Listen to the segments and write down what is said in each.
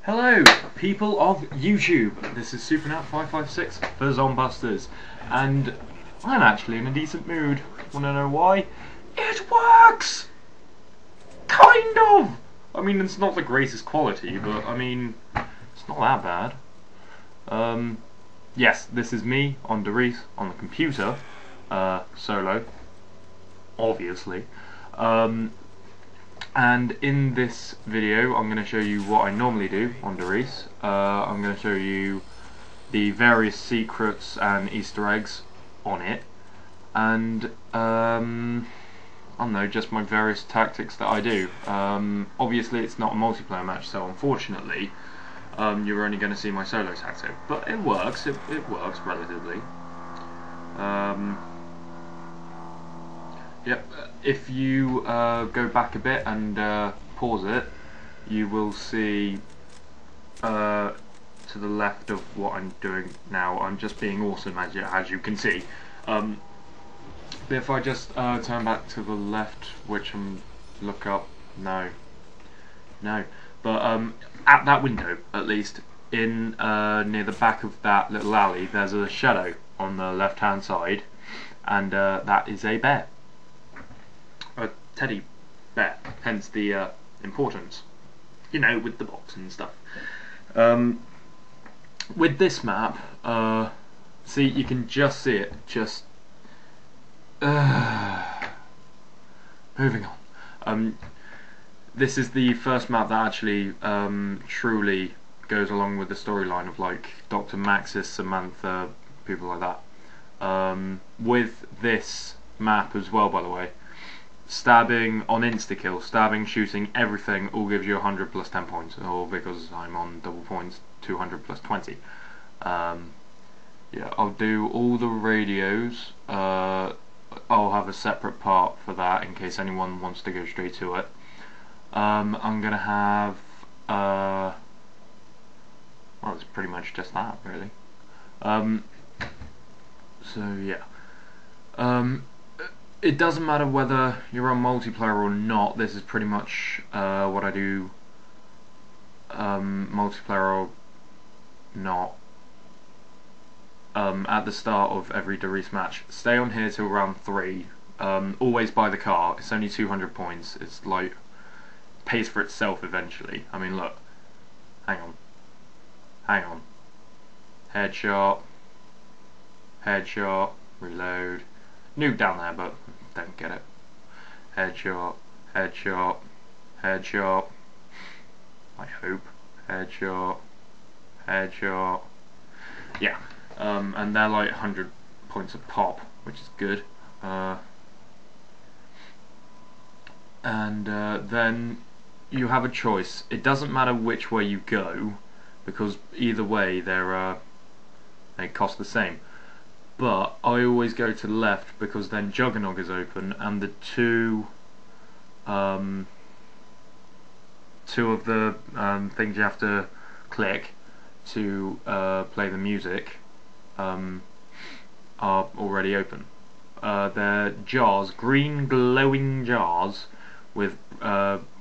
Hello, people of YouTube. This is Supernat556 for Zombusters, and I'm actually in a decent mood. Wanna know why? It works! Kind of! I mean, it's not the greatest quality, but I mean, it's not that bad. Yes, this is me on Riese on the computer, solo, obviously. And in this video I'm going to show you what I normally do on Riese. I'm going to show you the various secrets and Easter eggs on it, and I don't know, just my various tactics that I do. Obviously it's not a multiplayer match, so unfortunately you're only going to see my solo tactic, but it works, it works relatively. Yep, if you go back a bit and pause it, you will see to the left of what I'm doing now. I'm just being awesome, as you can see. But if I just turn back to the left, which look up, no, but at that window, at least, in near the back of that little alley, there's a shadow on the left hand side, and that is a bear. A teddy bear, hence the importance, you know, with the box and stuff. With this map, see, you can just see it, just moving on. This is the first map that actually truly goes along with the storyline of, like, Dr. Maxis, Samantha, people like that. With this map as well, by the way, stabbing on insta-kill, stabbing, shooting, everything all gives you 100 plus 10 points, or because I'm on double points, 200 plus 20. Yeah, I'll do all the radios. I'll have a separate part for that in case anyone wants to go straight to it. I'm gonna have well, it's pretty much just that, really. So yeah. It doesn't matter whether you're on multiplayer or not, this is pretty much what I do, multiplayer or not, at the start of every Riese match. Stay on here till round 3, always buy the car, it's only 200 points, it's like, pays for itself eventually. I mean, look, hang on, headshot, reload, nuke down there, but don't get it. Headshot, I hope. Headshot. Yeah, and they're like 100 points a pop, which is good. And then you have a choice. It doesn't matter which way you go, because either way they cost the same. But I always go to the left because then Juggernog is open, and the two of the things you have to click to play the music are already open. They're jars, green glowing jars with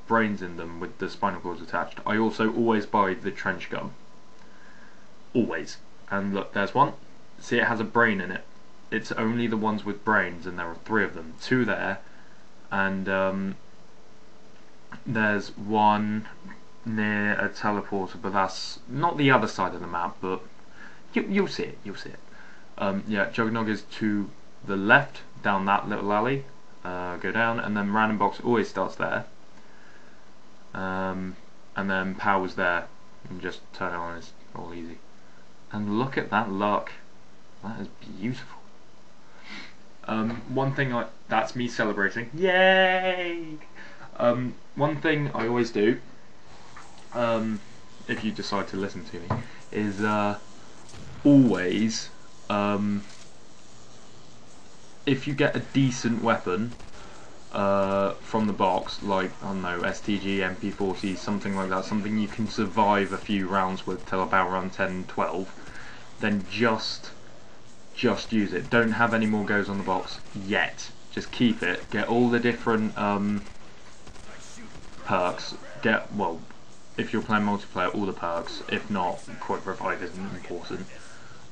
brains in them with the spinal cords attached. I also always buy the trench gun. Always. And look, there's one. See, it has a brain in it. It's only the ones with brains, and there are 3 of them. 2 there, and there's one near a teleporter, but that's not the other side of the map, but you'll see it, yeah, Juggernog is to the left, down that little alley, go down, and then Random Box always starts there, and then Power's there, and just turn it on, it's all easy. And look at that luck. That is beautiful. One thing that's me celebrating. Yay! One thing I always do, if you decide to listen to me, is always, if you get a decent weapon from the box, like, I don't know, STG, MP40, something like that, something you can survive a few rounds with till about round 10, 12, then just use it. Don't have any more goes on the box yet. Just keep it. Get all the different perks. Well, if you're playing multiplayer, all the perks. If not, Quick Revive isn't important.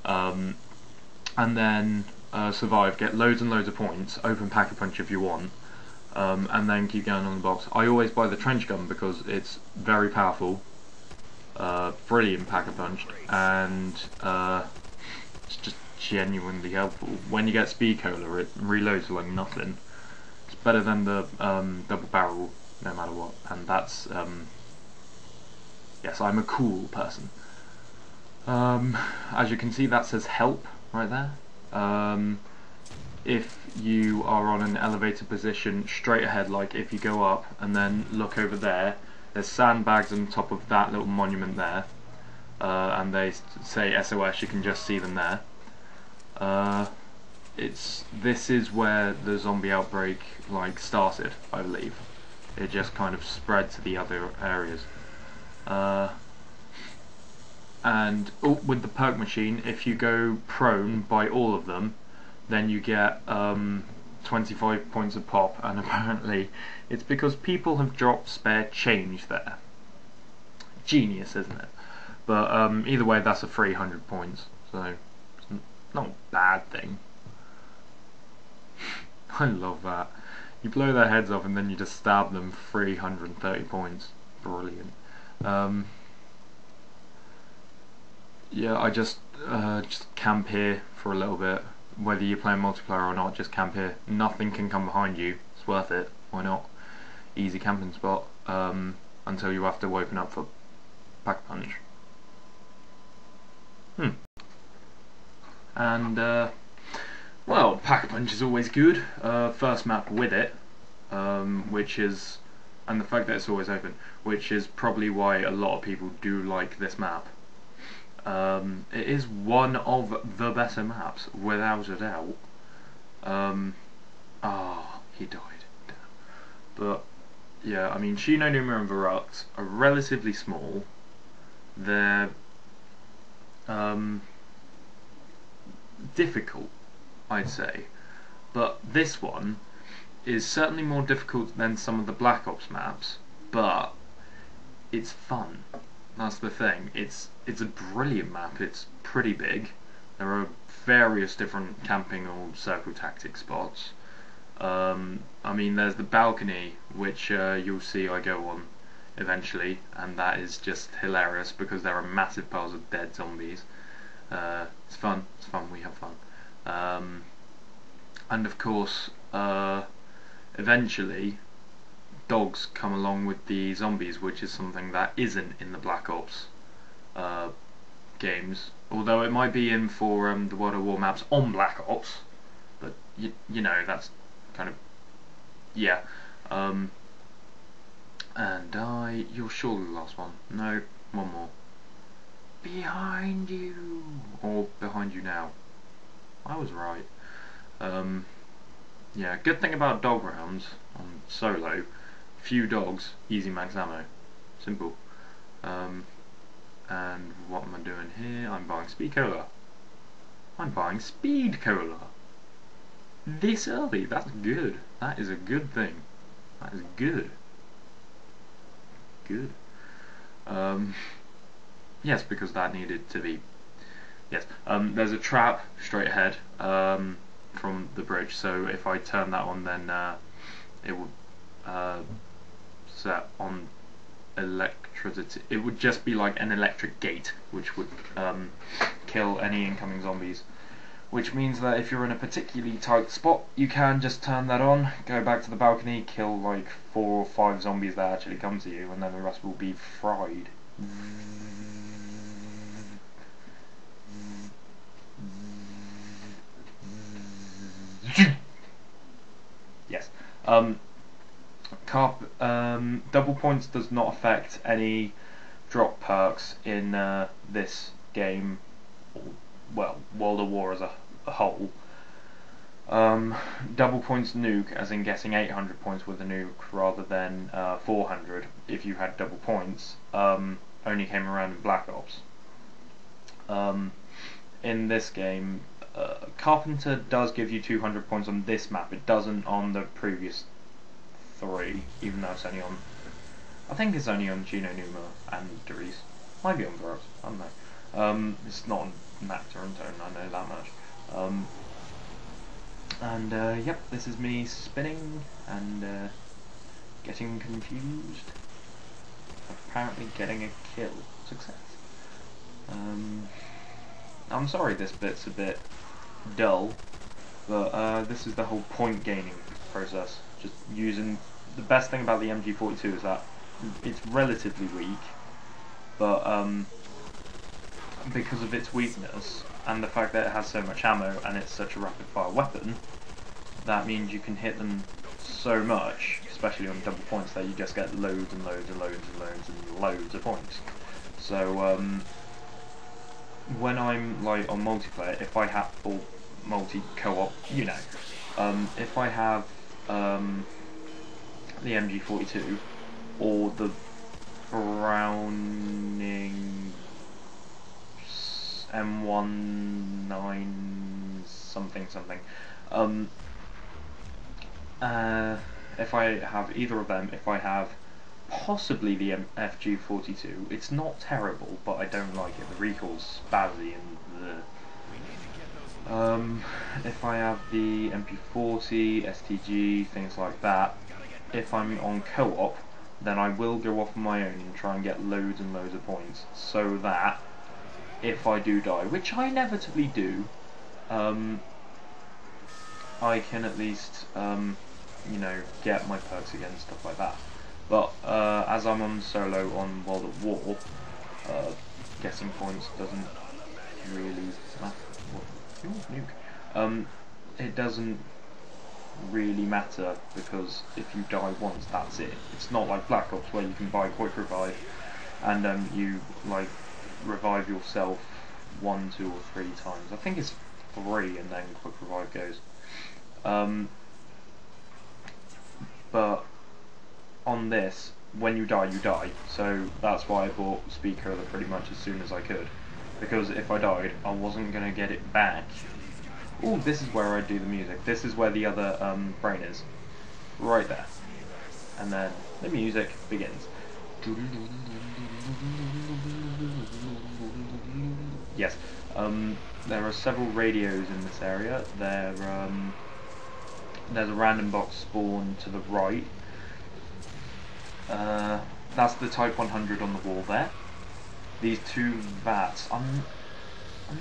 And then survive, get loads and loads of points, open Pack-a-Punch if you want, and then keep going on the box. I always buy the trench gun because it's very powerful, brilliant Pack-a-Punch, and it's just genuinely helpful. When you get Speed Cola, it reloads like nothing. It's better than the double barrel, no matter what, and that's, yes, I'm a cool person. As you can see, that says help right there. If you are on an elevated position straight ahead, like if you go up and then look over there, there's sandbags on top of that little monument there, and they say SOS, you can just see them there. This is where the zombie outbreak like started, I believe. It just kind of spread to the other areas. And with the perk machine, if you go prone by all of them, then you get 25 points of pop, and apparently it's because people have dropped spare change there. Genius, isn't it? But either way, that's a 300 points, so it's not a bad thing. I love that. You blow their heads off and then you just stab them 330 points. Brilliant. Yeah, I just camp here for a little bit. Whether you're playing multiplayer or not, just camp here. Nothing can come behind you. It's worth it. Why not? Easy camping spot. Until you have to open up for Pack-a-Punch. And well, Pack-a-Punch is always good. First map with it, which is, and the fact that it's always open, which is probably why a lot of people do like this map. It is one of the better maps, without a doubt. He died. Damn. But yeah, I mean, Shino, Numa and Varux are relatively small. They're difficult, I'd say. But this one is certainly more difficult than some of the Black Ops maps, but it's fun. That's the thing. It's a brilliant map. It's pretty big. There are various different camping or circle tactic spots. I mean, there's the balcony, which you'll see I go on eventually, and that is just hilarious because there are massive piles of dead zombies. It's fun. It's fun. We have fun. And of course, eventually, dogs come along with the zombies, which is something that isn't in the Black Ops games. Although it might be in for the World of War maps on Black Ops, but you know, that's kind of, yeah. And you're surely the last one. No, one more. Behind you, or behind you now. I was right. Yeah, good thing about dog rounds on solo, few dogs, easy max ammo. Simple. And what am I doing here? I'm buying Speed Cola. I'm buying Speed Cola. This early, that's good. That is a good thing. That is good. Good. Yes, because that needed to be. Yes. There's a trap straight ahead from the bridge, so if I turn that on, then it would set on electricity. It would just be like an electric gate, which would kill any incoming zombies. Which means that if you're in a particularly tight spot, you can just turn that on, go back to the balcony, kill like 4 or 5 zombies that actually come to you, and then the rest will be fried. Yes. Double points does not affect any drop perks in this game, or, well, World of War as a whole. Double points nuke, as in getting 800 points with a nuke rather than 400 if you had double points, only came around in Black Ops. In this game, Carpenter does give you 200 points on this map. It doesn't on the previous 3, even though it's only on I think it's only on Gino Numa and Riese. Might be on Fraps, I don't know. It's not on Mac Toronto, I know that much. Yep, this is me spinning and getting confused. Apparently getting a kill. Success. I'm sorry this bit's a bit dull, but this is the whole point gaining process. Just using... The best thing about the MG42 is that it's relatively weak, but because of its weakness and the fact that it has so much ammo and it's such a rapid fire weapon, that means you can hit them so much, especially on double points, that you just get loads and loads and loads and loads and loads of points. So when I'm like on multiplayer, if I have, or multi co-op, you know, if I have the MG42 or the Browning M19 something something, if I have either of them, if I have possibly the FG42, it's not terrible, but I don't like it. The recoil's spazzy and if I have the MP40, STG, things like that, if I'm on co-op, then I will go off on my own and try and get loads and loads of points, so that if I do die, which I inevitably do, I can at least, you know, get my perks again, stuff like that. But as I'm on solo on World at War, getting points doesn't really matter. It doesn't really matter, because if you die once, that's it. It's not like Black Ops where you can buy quick revive and you like revive yourself 1, 2 or 3 times. I think it's 3 and then quick revive goes. But on this, when you die, you die. So that's why I bought Speaker pretty much as soon as I could, because if I died, I wasn't going to get it back. Oh, this is where I do the music. This is where the other brain is. Right there. And then the music begins. Yes. There are several radios in this area. There's a random box spawn to the right. That's the Type 100 on the wall there. These 2 vats, I'm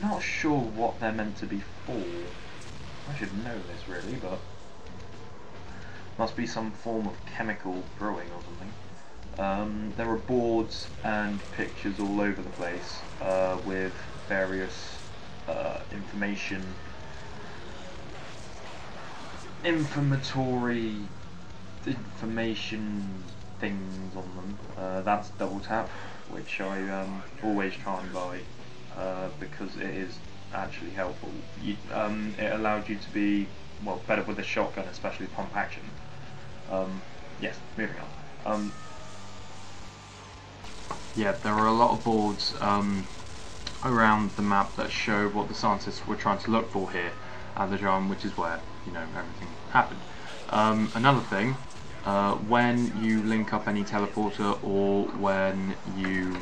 not sure what they're meant to be for. I should know this really, but must be some form of chemical brewing or something. There are boards and pictures all over the place with various information things on them. That's double tap, which I always try and buy because it is actually helpful. It allowed you to be, well, better with a shotgun, especially pump action. Yes, moving on. Yeah, there are a lot of boards around the map that show what the scientists were trying to look for here at the time, which is where, you know, everything happened. Another thing, when you link up any teleporter or when you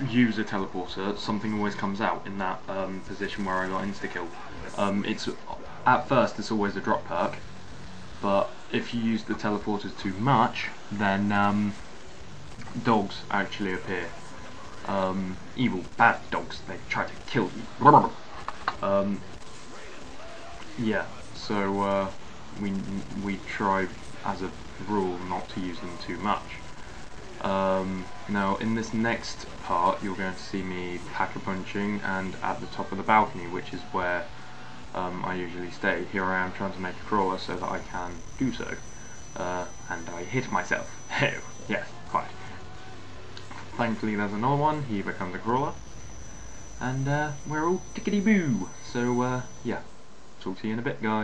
use a teleporter, something always comes out in that position where I got insta-kill. At first it's always a drop perk, but if you use the teleporters too much, then dogs actually appear. Evil, bad dogs, they try to kill you. Yeah, so we try as a rule not to use them too much. Now in this next part you're going to see me pack-a-punching and at the top of the balcony, which is where I usually stay. Here I am trying to make a crawler so that I can do so, and I hit myself. Yes, quite. Thankfully there's another one, he becomes a crawler, and we're all tickety-boo. So yeah, talk to you in a bit, guys.